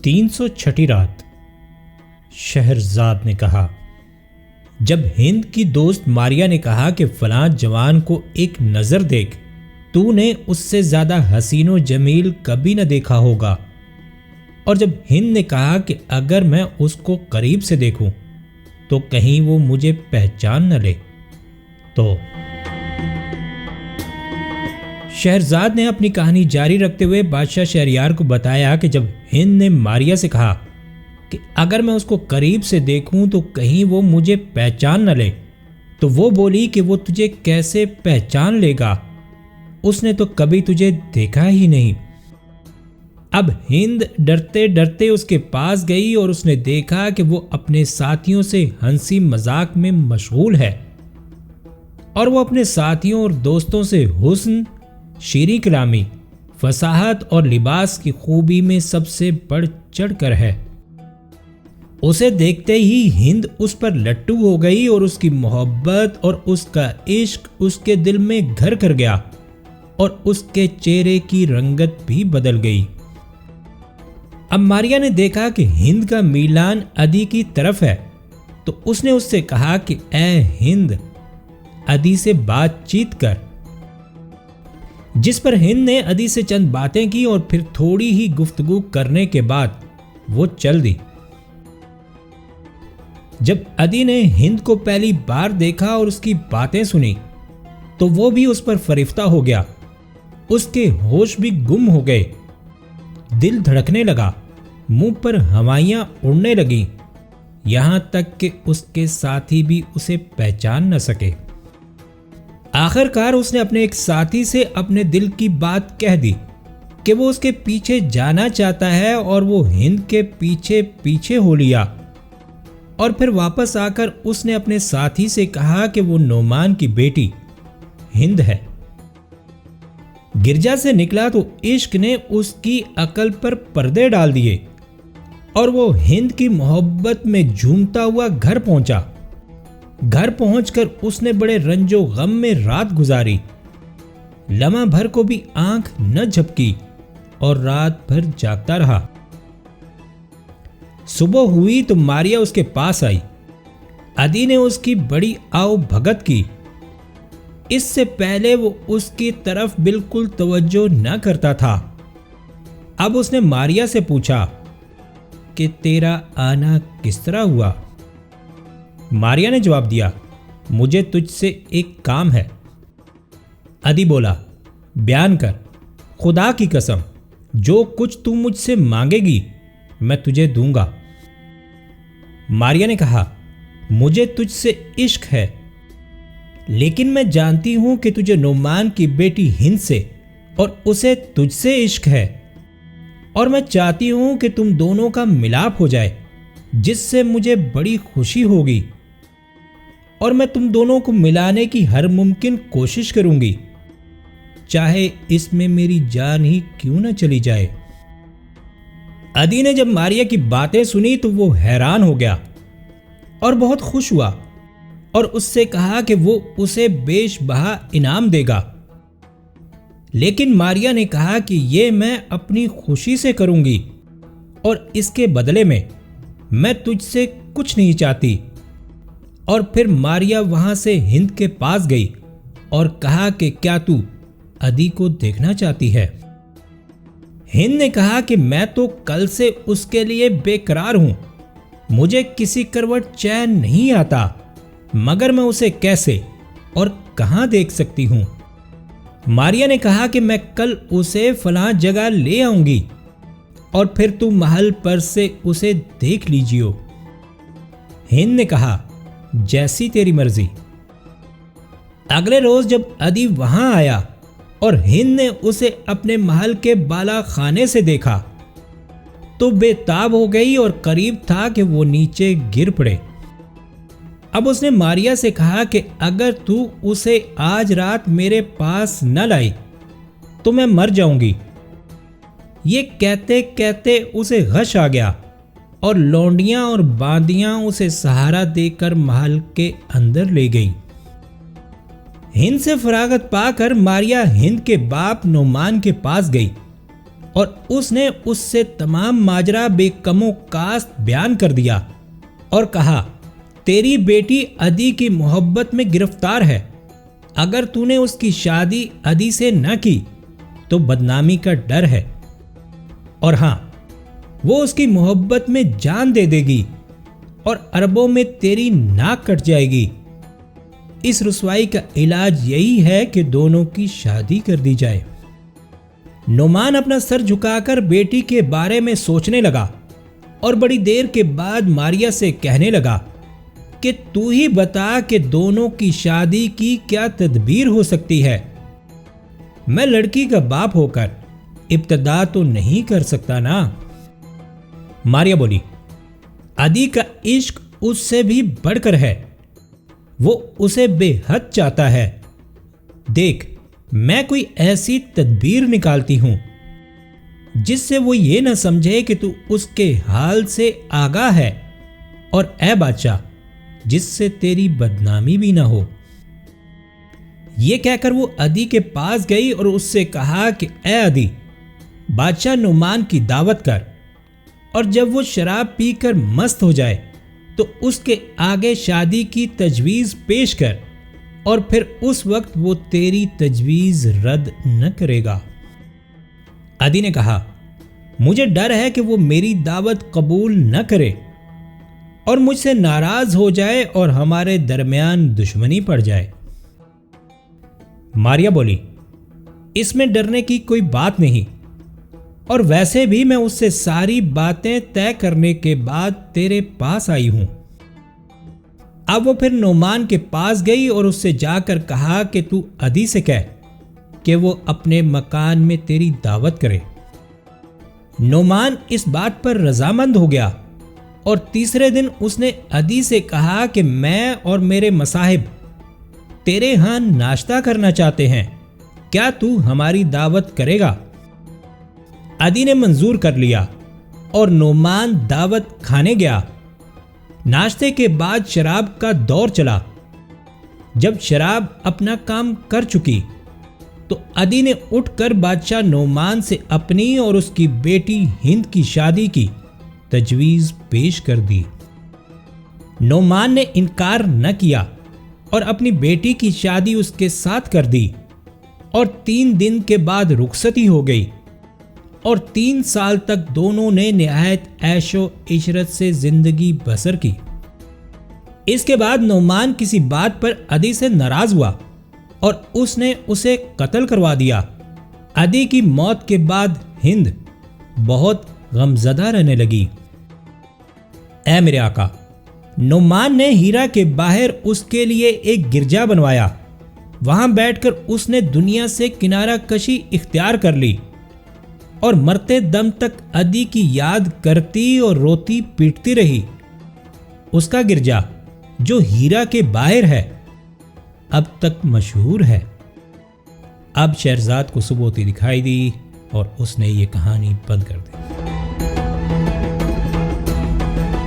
306 رات۔ شہرزاد نے کہا، جب ہند کی دوست ماریا نے کہا کہ فلاں جوان کو ایک نظر دیکھ، تو نے اس سے زیادہ حسین و جمیل کبھی نہ دیکھا ہوگا، اور جب ہند نے کہا کہ اگر میں اس کو قریب سے دیکھوں تو کہیں وہ مجھے پہچان نہ لے، تو شہرزاد نے اپنی کہانی جاری رکھتے ہوئے بادشاہ شہریار کو بتایا کہ جب ہند نے ماریا سے کہا کہ اگر میں اس کو قریب سے دیکھوں تو کہیں وہ مجھے پہچان نہ لے، تو وہ بولی کہ وہ تجھے کیسے پہچان لے گا، اس نے تو کبھی تجھے دیکھا ہی نہیں۔ اب ہند ڈرتے ڈرتے اس کے پاس گئی اور اس نے دیکھا کہ وہ اپنے ساتھیوں سے ہنسی مذاق میں مشغول ہے، اور وہ اپنے ساتھیوں اور دوستوں سے حسن، شیریں کلامی، فصاحت اور لباس کی خوبی میں سب سے بڑھ چڑھ کر ہے۔ اسے دیکھتے ہی ہند اس پر لٹو ہو گئی اور اس کی محبت اور اس کا عشق اس کے دل میں گھر کر گیا، اور اس کے چہرے کی رنگت بھی بدل گئی۔ اب ماریا نے دیکھا کہ ہند کا میلان ادی کی طرف ہے، تو اس نے اس سے کہا کہ اے ہند، ادی سے بات چیت کر، جس پر ہند نے ادی سے چند باتیں کی اور پھر تھوڑی ہی گفتگو کرنے کے بعد وہ چل دی۔ جب ادی نے ہند کو پہلی بار دیکھا اور اس کی باتیں سنی تو وہ بھی اس پر فریفتہ ہو گیا، اس کے ہوش بھی گم ہو گئے، دل دھڑکنے لگا، منہ پر ہوائیاں اڑنے لگیں، یہاں تک کہ اس کے ساتھی بھی اسے پہچان نہ سکے۔ آخر کار اس نے اپنے ایک ساتھی سے اپنے دل کی بات کہہ دی کہ وہ اس کے پیچھے جانا چاہتا ہے، اور وہ ہند کے پیچھے پیچھے ہو لیا، اور پھر واپس آ کر اس نے اپنے ساتھی سے کہا کہ وہ نعمان کی بیٹی ہند ہے۔ گرجا سے نکلا تو عشق نے اس کی عقل پر پردے ڈال دیے، اور وہ ہند کی محبت میں جھومتا ہوا گھر پہنچا۔ گھر پہنچ کر اس نے بڑے رنج و غم میں رات گزاری، لمحہ بھر کو بھی آنکھ نہ جھپکی، اور رات بھر جاگتا رہا۔ صبح ہوئی تو ماریا اس کے پاس آئی۔ ادی نے اس کی بڑی آؤ بھگت کی، اس سے پہلے وہ اس کی طرف بالکل توجہ نہ کرتا تھا۔ اب اس نے ماریا سے پوچھا کہ تیرا آنا کس طرح ہوا؟ ماریا نے جواب دیا، مجھے تجھ سے ایک کام ہے۔ ادی بولا، بیان کر، خدا کی قسم، جو کچھ تو مجھ سے مانگے گی میں تجھے دوں گا۔ ماریا نے کہا، مجھے تجھ سے عشق ہے، لیکن میں جانتی ہوں کہ تجھے نعمان کی بیٹی ہند سے اور اسے تجھ سے عشق ہے، اور میں چاہتی ہوں کہ تم دونوں کا ملاپ ہو جائے، جس سے مجھے بڑی خوشی ہوگی، اور میں تم دونوں کو ملانے کی ہر ممکن کوشش کروں گی، چاہے اس میں میری جان ہی کیوں نہ چلی جائے۔ ادی نے جب ماریا کی باتیں سنی تو وہ حیران ہو گیا اور بہت خوش ہوا، اور اس سے کہا کہ وہ اسے بیش بہا انعام دے گا، لیکن ماریا نے کہا کہ یہ میں اپنی خوشی سے کروں گی، اور اس کے بدلے میں تجھ سے کچھ نہیں چاہتی۔ اور پھر ماریا وہاں سے ہند کے پاس گئی اور کہا کہ کیا تو ادی کو دیکھنا چاہتی ہے؟ ہند نے کہا کہ میں تو کل سے اس کے لیے بے قرار ہوں، مجھے کسی کروٹ چین نہیں آتا، مگر میں اسے کیسے اور کہاں دیکھ سکتی ہوں؟ ماریا نے کہا کہ میں کل اسے فلاں جگہ لے آؤں گی، اور پھر تو محل پر سے اسے دیکھ لیجیو۔ ہند نے کہا، جیسی تیری مرضی۔ اگلے روز جب ادی وہاں آیا اور ہند نے اسے اپنے محل کے بالا خانے سے دیکھا تو بے تاب ہو گئی اور قریب تھا کہ وہ نیچے گر پڑے۔ اب اس نے ماریا سے کہا کہ اگر تو اسے آج رات میرے پاس نہ لائی تو میں مر جاؤں گی۔ یہ کہتے کہتے اسے غش آ گیا اور لونڈیاں اور باندیاں اسے سہارا دے کر محل کے اندر لے گئیں۔ ہند سے فراغت پا کر ماریا ہند کے باپ نعمان کے پاس گئی اور اس نے اس سے تمام ماجرا بے کم و کاست بیان کر دیا اور کہا تیری بیٹی ادی کی محبت میں گرفتار ہے، اگر تو نے اس کی شادی ادی سے نہ کی تو بدنامی کا ڈر ہے، اور ہاں وہ اس کی محبت میں جان دے دے گی اور عربوں میں تیری ناک کٹ جائے گی۔ اس رسوائی کا علاج یہی ہے کہ دونوں کی شادی کر دی جائے۔ نعمان اپنا سر جھکا کر بیٹی کے بارے میں سوچنے لگا اور بڑی دیر کے بعد ماریا سے کہنے لگا کہ تو ہی بتا کہ دونوں کی شادی کی کیا تدبیر ہو سکتی ہے۔ میں لڑکی کا باپ ہو کر ابتدا تو نہیں کر سکتا نا۔ ماریا بولی ادی کا عشق اس سے بھی بڑھ کر ہے، وہ اسے بے حد چاہتا ہے۔ دیکھ میں کوئی ایسی تدبیر نکالتی ہوں جس سے وہ یہ نہ سمجھے کہ تو اس کے حال سے آگاہ ہے، اور اے بادشاہ جس سے تیری بدنامی بھی نہ ہو۔ یہ کہہ کر وہ ادی کے پاس گئی اور اس سے کہا کہ اے ادی، بادشاہ نعمان کی دعوت کر، اور جب وہ شراب پی کر مست ہو جائے تو اس کے آگے شادی کی تجویز پیش کر، اور پھر اس وقت وہ تیری تجویز رد نہ کرے گا۔ ادی نے کہا مجھے ڈر ہے کہ وہ میری دعوت قبول نہ کرے اور مجھ سے ناراض ہو جائے اور ہمارے درمیان دشمنی پڑ جائے۔ ماریا بولی اس میں ڈرنے کی کوئی بات نہیں، اور ویسے بھی میں اس سے ساری باتیں طے کرنے کے بعد تیرے پاس آئی ہوں۔ اب وہ پھر نعمان کے پاس گئی اور اس سے جا کر کہا کہ تو ادی سے کہہ کہ وہ اپنے مکان میں تیری دعوت کرے۔ نعمان اس بات پر رضامند ہو گیا، اور تیسرے دن اس نے ادی سے کہا کہ میں اور میرے مصاحب تیرے ہاں ناشتہ کرنا چاہتے ہیں، کیا تو ہماری دعوت کرے گا؟ ادی نے منظور کر لیا اور نعمان دعوت کھانے گیا۔ ناشتے کے بعد شراب کا دور چلا۔ جب شراب اپنا کام کر چکی تو ادی نے اٹھ کر بادشاہ نعمان سے اپنی اور اس کی بیٹی ہند کی شادی کی تجویز پیش کر دی۔ نعمان نے انکار نہ کیا اور اپنی بیٹی کی شادی اس کے ساتھ کر دی، اور 3 دن کے بعد رخصتی ہو گئی، اور 3 سال تک دونوں نے نہایت عیش و عشرت سے زندگی بسر کی۔ اس کے بعد نعمان کسی بات پر ادی سے ناراض ہوا اور اس نے اسے قتل کروا دیا۔ ادی کی موت کے بعد ہند بہت غمزدہ رہنے لگی۔ اے میرے آقا، نعمان نے ہیرا کے باہر اس کے لیے ایک گرجا بنوایا، وہاں بیٹھ کر اس نے دنیا سے کنارہ کشی اختیار کر لی، اور مرتے دم تک ادی کی یاد کرتی اور روتی پیٹتی رہی۔ اس کا گرجا جو ہیرا کے باہر ہے اب تک مشہور ہے۔ اب شہرزاد کو صبح ہوتی دکھائی دی اور اس نے یہ کہانی بند کر دی۔